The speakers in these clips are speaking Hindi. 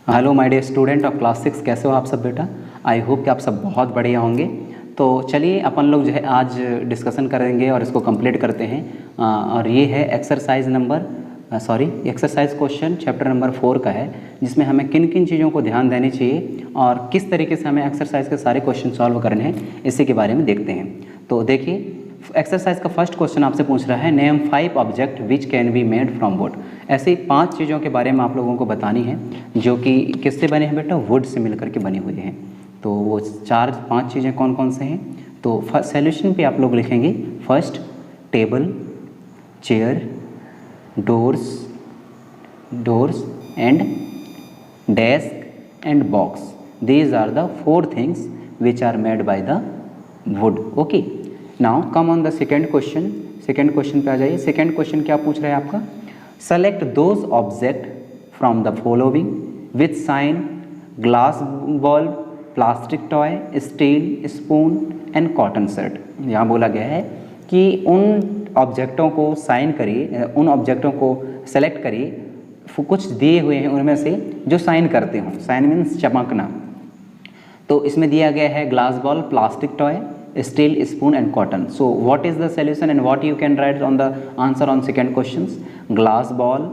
Hello my dear student of class 6, कैसे हो आप सब बेटा। आई होप कि आप सब बहुत बढ़िया होंगे। तो चलिए अपन लोग जो है आज डिस्कशन करेंगे और इसको कंप्लीट करते हैं। और ये है एक्सरसाइज क्वेश्चन चैप्टर नंबर 4 का है, जिसमें हमें किन किन चीज़ों को ध्यान देनी चाहिए और किस तरीके से हमें एक्सरसाइज के सारे क्वेश्चन सॉल्व करने हैं, इसी के बारे में देखते हैं। तो देखिए, एक्सरसाइज का फर्स्ट क्वेश्चन आपसे पूछ रहा है, name 5 object which can be made from would. ऐसी 5 चीज़ों के बारे में आप लोगों को बतानी है जो कि किससे बने हैं बेटा, वुड से मिलकर के बनी हुई हैं। तो वो 4-5 चीज़ें कौन कौन से हैं। तो फर्स्ट सॉल्यूशन पे आप लोग लिखेंगे, first table, chair, doors and desk and box. These are the 4 things which are made by the wood. Okay, now come on the second question. Second question पे आ जाइए। सेकेंड क्वेश्चन क्या पूछ रहा है आपका, select those object from the following with sign glass ball, plastic toy, steel spoon and cotton shirt. यहाँ बोला गया है कि उन ऑब्जेक्टों को साइन करिए, उन ऑब्जेक्टों को सेलेक्ट करिए, कुछ दिए हुए हैं उनमें से जो साइन करते हों। साइन मीन्स चमकना। तो इसमें दिया गया है glass ball, plastic toy, steel spoon and cotton. So what is the solution and what you can write on the answer on second questions. Glass ball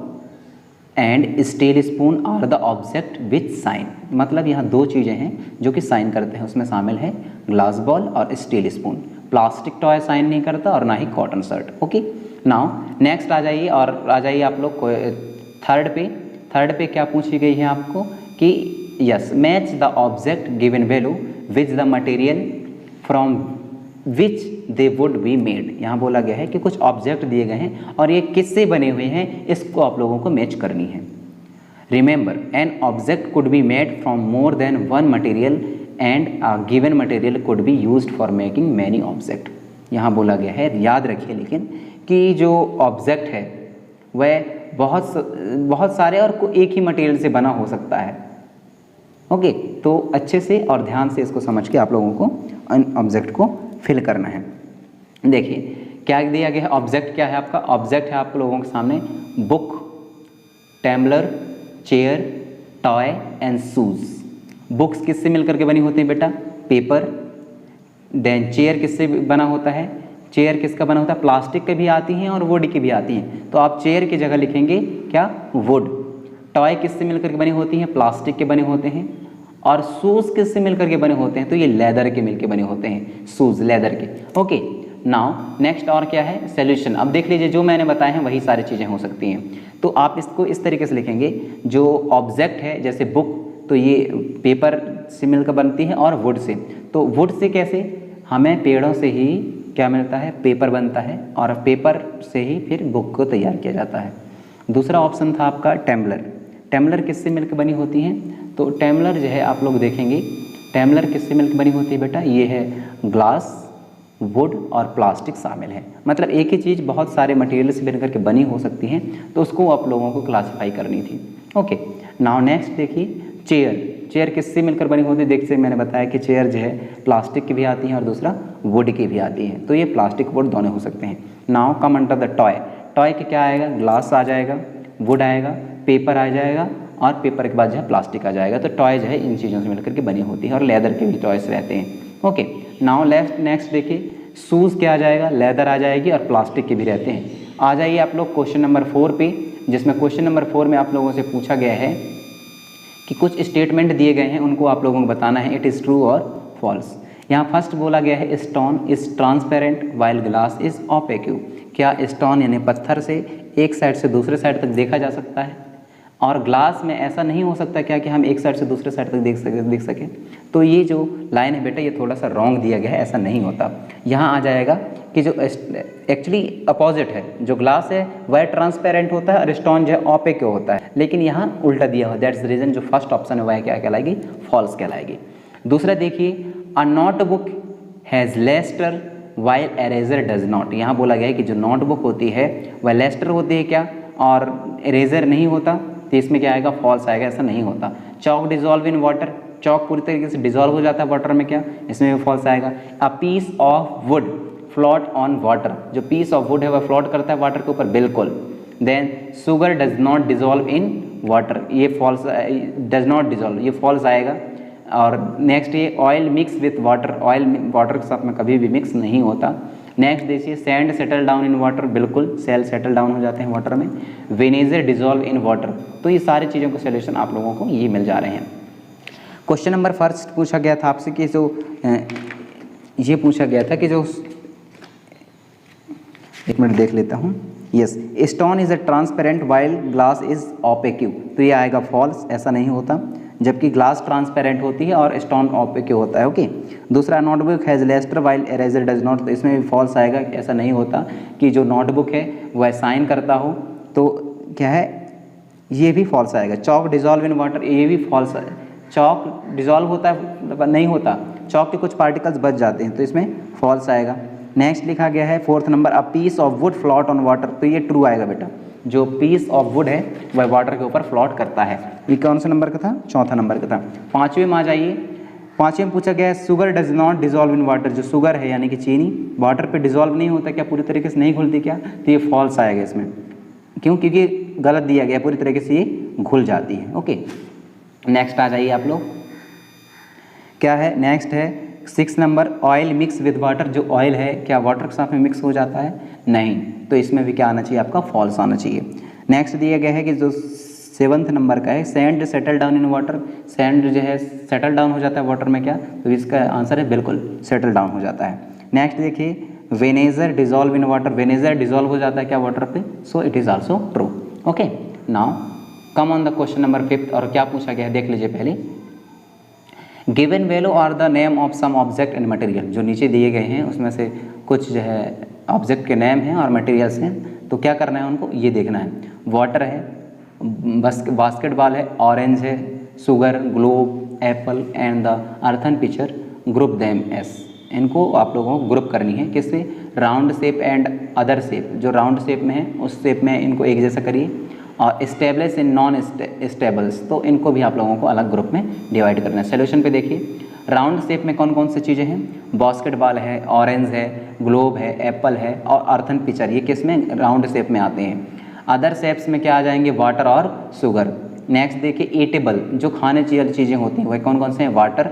and steel spoon are the object with shine. मतलब यहाँ 2 चीज़ें हैं जो कि साइन करते हैं, उसमें शामिल है ग्लास बॉल और steel spoon. Plastic toy shine नहीं करता और ना ही cotton shirt. Okay, now next आ जाइए और आ जाइए आप लोग थर्ड पे क्या पूछी गई है आपको कि yes, match the object given value which the material from which they would be made. यहाँ बोला गया है कि कुछ ऑब्जेक्ट दिए गए हैं और ये किससे बने हुए हैं, इसको आप लोगों को मैच करनी है। Remember, an object could be made from more than one material and a given material could be used for making many object. यहाँ बोला गया है, याद रखिए लेकिन, कि जो ऑब्जेक्ट है वह बहुत सारे और एक ही मटेरियल से बना हो सकता है। ओके, तो अच्छे से और ध्यान से इसको समझ के आप लोगों को इन ऑब्जेक्ट को फिल करना है। देखिए क्या दिया गया है, ऑब्जेक्ट क्या है आपका, ऑब्जेक्ट है आप लोगों के सामने book, tumbler, chair, toy and shoes. Books किससे मिलकर के बनी होती हैं बेटा, पेपर। देन चेयर किससे बना होता है, चेयर किसका बना होता है, प्लास्टिक के भी आती हैं और वुड की भी आती हैं। तो आप चेयर की जगह लिखेंगे क्या, वुड। टॉय किससे मिलकर के बनी होती हैं, प्लास्टिक के बने होते हैं। और शूज़ किससे मिलकर के बने होते हैं, तो ये लेदर के मिलकर बने होते हैं, शूज़ लेदर के। ओके, नाउ नेक्स्ट और क्या है, सॉल्यूशन। अब देख लीजिए, जो मैंने बताए हैं वही सारी चीज़ें हो सकती हैं। तो आप इसको इस तरीके से लिखेंगे, जो ऑब्जेक्ट है जैसे बुक, तो ये पेपर से मिलकर बनती है और वुड से। तो वुड से कैसे, हमें पेड़ों से ही क्या मिलता है, पेपर बनता है और पेपर से ही फिर बुक को तैयार किया जाता है। दूसरा ऑप्शन था आपका टैम्बलर। टैम्बलर किससे मिलकर बनी होती हैं, तो टैम्बलर जो है आप लोग देखेंगे, टैम्बलर किससे मिलकर बनी होती है बेटा, ये है ग्लास, वुड और प्लास्टिक शामिल है। मतलब एक ही चीज़ बहुत सारे मटेरियल से मिलकर के बनी हो सकती है, तो उसको आप लोगों को क्लासीफाई करनी थी। ओके, नाउ नेक्स्ट देखिए, चेयर किससे मिलकर बनी होती है। देखिए मैंने बताया कि चेयर जो है प्लास्टिक की भी आती है और दूसरा वुड की भी आती है, तो ये प्लास्टिक वुड दोनों हो सकते हैं। Now come under the toy के क्या आएगा, ग्लास आ जाएगा, वुड आएगा, पेपर आ जाएगा और पेपर के बाद जो है प्लास्टिक आ जाएगा। तो टॉय जो है इन चीज़ों से मिलकर के बनी होती है और लेदर के भी टॉयस रहते हैं। ओके, नाउ नेक्स्ट देखिए, शूज़ क्या आ जाएगा, लेदर आ जाएगी और प्लास्टिक के भी रहते हैं। आ जाइए आप लोग क्वेश्चन नंबर 4 पे, जिसमें क्वेश्चन नंबर 4 में आप लोगों से पूछा गया है कि कुछ स्टेटमेंट दिए गए हैं, उनको आप लोगों को बताना है इट इज़ ट्रू और फॉल्स। यहाँ फर्स्ट बोला गया है, stone is transparent while glass is opaque. क्या स्टोन यानी पत्थर से एक साइड से दूसरे साइड तक देखा जा सकता है और ग्लास में ऐसा नहीं हो सकता क्या कि हम एक साइड से दूसरे साइड तक देख सकें। तो ये जो लाइन है बेटा, ये थोड़ा सा रॉन्ग दिया गया है, ऐसा नहीं होता। यहाँ आ जाएगा कि जो एक्चुअली अपोजिट है, जो ग्लास है वह ट्रांसपेरेंट होता है और स्टोन जो है ओपेक होता है, लेकिन यहाँ उल्टा दिया हुआ। दैट्स द रीज़न जो फर्स्ट ऑप्शन है वह क्या कहलाएगी, फॉल्स कहलाएगी। दूसरा देखिए, a notebook has lustre while eraser does not. यहाँ बोला गया है कि जो नोटबुक होती है वह लेस्टर होती है क्या, और इरेजर नहीं होता, तो इसमें क्या आएगा, फॉल्स आएगा, ऐसा नहीं होता। Chalk dissolve in water, chalk पूरी तरीके से डिजॉल्व हो जाता है वाटर में, क्या इसमें भी फॉल्स आएगा। A piece of wood float on water, जो पीस ऑफ वुड है वह फ्लोट करता है वाटर के ऊपर, बिल्कुल। Then sugar does not dissolve in water, ये फॉल्स, डज नॉट डिजॉल्व, ये फॉल्स आएगा। और नेक्स्ट ये oil mix with water, oil water के साथ में कभी भी मिक्स नहीं होता। नेक्स्ट देखिए sand settle down in water, बिल्कुल सेल सेटल डाउन हो जाते हैं वाटर में। विनेगर डिजॉल्व इन वाटर, तो ये सारी चीज़ों का सोल्यूशन आप लोगों को ये मिल जा रहे हैं। क्वेश्चन नंबर फर्स्ट पूछा गया था आपसे कि जो ये पूछा गया था कि जो, एक मिनट देख लेता हूँ, yes, stone is a transparent while glass is opaque, तो ये आएगा फॉल्स, ऐसा नहीं होता, जबकि ग्लास ट्रांसपेरेंट होती है और स्टोन ओपेक्यू होता है। ओके। दूसरा notebook has lustre while eraser does not, तो इसमें भी फॉल्स आएगा, ऐसा नहीं होता कि जो नोटबुक है वह साइन करता हो, तो क्या है, ये भी फॉल्स आएगा। चॉक डिजॉल्व इन वाटर, ये भी फॉल्स है, चॉक डिजॉल्व होता है नहीं होता, चॉक के कुछ पार्टिकल्स बच जाते हैं, तो इसमें फॉल्स आएगा। नेक्स्ट लिखा गया है fourth number, a piece of wood float on water, तो ये ट्रू आएगा बेटा, जो पीस ऑफ वुड है वह वाटर के ऊपर फ्लोट करता है। ये कौन सा नंबर का था? चौथा नंबर का था। पाँचवें में आ जाइए, पाँचवें में पूछा गया है sugar does not dissolve in water, जो शुगर है यानी कि चीनी वाटर पे डिजॉल्व नहीं होता क्या, पूरी तरीके से नहीं घुलती क्या, तो ये फॉल्स आएगा इसमें। क्यों? क्योंकि गलत दिया गया, पूरी तरीके से ये घुल जाती है। ओके। नेक्स्ट आ जाइए आप लोग, क्या है नेक्स्ट है 6 number, oil mix with water, जो ऑयल है क्या वाटर के साथ में मिक्स हो जाता है? नहीं, तो इसमें भी क्या आना चाहिए आपका? फॉल्स आना चाहिए। नेक्स्ट दिया गया है कि जो 7th नंबर का है, sand settle down in water, sand जो है सेटल डाउन हो जाता है वाटर में क्या, तो इसका आंसर है बिल्कुल सेटल डाउन हो जाता है। नेक्स्ट देखिए vinegar dissolve in water, vinegar dissolve हो जाता है क्या वाटर पे, so it is also true. Okay. Now come on the question number 5, और क्या पूछा गया है देख लीजिए पहले। गिवन वैल्यू और the name of some object and material, जो नीचे दिए गए हैं उसमें से कुछ जो है ऑब्जेक्ट के नेम हैं और मटेरियल्स हैं, तो क्या करना है उनको ये देखना है। वाटर है, बस बास्केटबॉल है, ऑरेंज है, sugar, globe, Apple and the earthen picture, group them S, इनको आप लोगों को ग्रुप करनी है। किससे? Round shape and other shape, जो राउंड शेप में है उस शेप में इनको एक जैसा करिए, और स्टेबल्स इन नॉन स्टेबल्स, तो इनको भी आप लोगों को अलग ग्रुप में डिवाइड करना है। सोल्यूशन पे देखिए, राउंड शेप में कौन कौन सी चीज़ें हैं? बास्केटबॉल है, ऑरेंज है, ग्लोब है, एप्पल है और अर्थन पिक्चर, ये किस में? राउंड शेप में आते हैं। अदर शेप्स में क्या आ जाएंगे? वाटर और शुगर। नेक्स्ट देखिए ईटेबल, जो खाने वाली चीज़ें होती हैं वह कौन कौन से हैं? Water,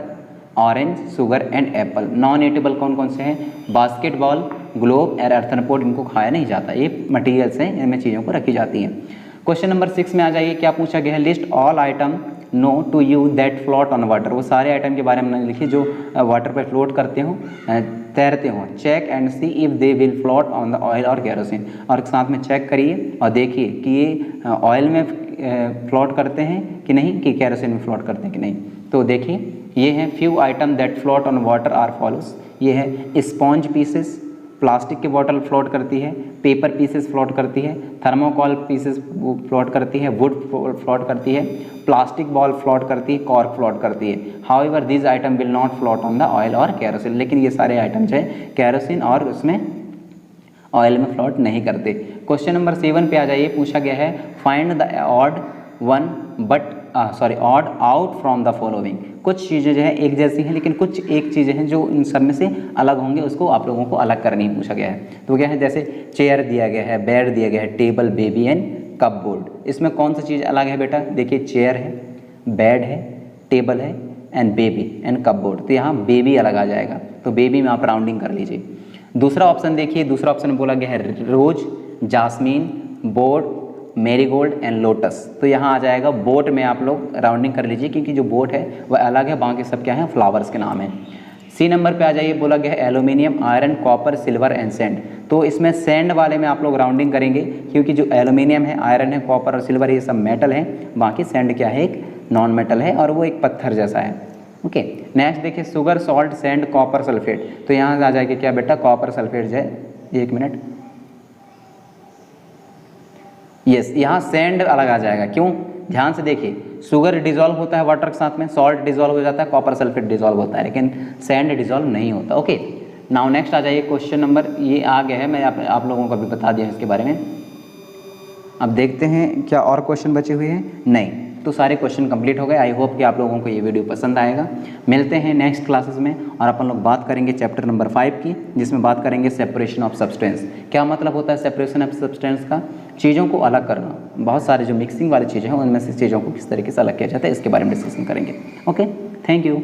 orange, sugar and Apple. Non eatable कौन कौन से हैं? बास्केटबॉल, ग्लोब और अर्थन पोड, इनको खाया नहीं जाता, ये मटीरियल्स हैं, इनमें चीज़ों को रखी जाती हैं। क्वेश्चन नंबर 6 में आ जाइए, क्या पूछा गया है? List all item known to you that float on water, वो सारे आइटम के बारे में लिखिए जो वाटर पर फ्लोट करते हो, तैरते हो। Check and see if they will float on the oil और केरोसिन, और साथ में चेक करिए और देखिए कि ये ऑयल में फ्लोट करते हैं कि नहीं, कि केरोसिन में फ्लोट करते हैं कि नहीं। तो देखिए ये हैं few item that float on water are follows, ये है स्पॉन्ज पीसेस, प्लास्टिक की बॉटल फ्लोट करती है, पेपर पीसेस फ्लोट करती है, थर्मोकॉल पीसेस फ्लोट करती है, वुड फ्लोट करती है, प्लास्टिक बॉल फ्लोट करती है, कॉर्क फ्लोट करती है। However this item will not float on the oil और केरोसिन, लेकिन ये सारे आइटम जो है केरोसिन और उसमें ऑयल में फ्लोट नहीं करते। क्वेश्चन नंबर 7 पे आ जाइए, पूछा गया है find the odd one but odd out from the following, कुछ चीज़ें जो है एक जैसी हैं लेकिन कुछ एक चीज़ें हैं जो इन सब में से अलग होंगे, उसको आप लोगों को अलग करनी पूछा गया है। तो क्या है, जैसे चेयर दिया गया है, बेड दिया गया है, table, baby and cup board, इसमें कौन सी चीज़ अलग है बेटा? देखिए चेयर है, बेड है, टेबल है and baby and cup board, तो यहाँ बेबी अलग आ जाएगा, तो बेबी में आप राउंडिंग कर लीजिए। दूसरा ऑप्शन देखिए, दूसरा ऑप्शन बोला गया है rose, jasmine, board, marigold and lotus, तो यहाँ आ जाएगा बोट में आप लोग राउंडिंग कर लीजिए, क्योंकि जो बोट है वह अलग है, बाकी सब क्या है? फ्लावर्स के नाम है। सी नंबर पे आ जाइए, बोला गया है aluminium, iron, copper, silver and sand, तो इसमें सैंड वाले में आप लोग राउंडिंग करेंगे, क्योंकि जो एल्यूमिनियम है, आयरन है, कॉपर और सिल्वर ये सब मेटल है, बाकी सैंड क्या है? एक नॉन मेटल है और वो एक पत्थर जैसा है। ओके। नेक्स्ट देखिए sugar, salt, sand, copper sulphate, तो यहाँ आ जाएगा क्या बेटा? कॉपर सल्फेट जो है, एक मिनट, यस, यहाँ सैंड अलग आ जाएगा। क्यों? ध्यान से देखिए, शुगर डिजॉल्व होता है वाटर के साथ में, सॉल्ट डिजॉल्व हो जाता है, कॉपर सल्फेट डिजॉल्व होता है, लेकिन सैंड डिजॉल्व नहीं होता। ओके। नाउ नेक्स्ट आ जाइए, क्वेश्चन नंबर ये आ गया है, मैं आप लोगों को भी बता दिया इसके बारे में। अब देखते हैं क्या और क्वेश्चन बचे हुए हैं? नहीं, तो सारे क्वेश्चन कंप्लीट हो गए। आई होप कि आप लोगों को ये वीडियो पसंद आएगा। मिलते हैं नेक्स्ट क्लासेस में, और अपन लोग बात करेंगे चैप्टर नंबर 5 की, जिसमें बात करेंगे सेपरेशन ऑफ सब्सटेंस। क्या मतलब होता है सेपरेशन ऑफ सब्सटेंस का? चीज़ों को अलग करना, बहुत सारे जो मिक्सिंग वाली चीज़ें हैं उनमें से चीज़ों को किस तरीके से अलग किया जाता है इसके बारे में डिस्कशन करेंगे। Okay, thank you.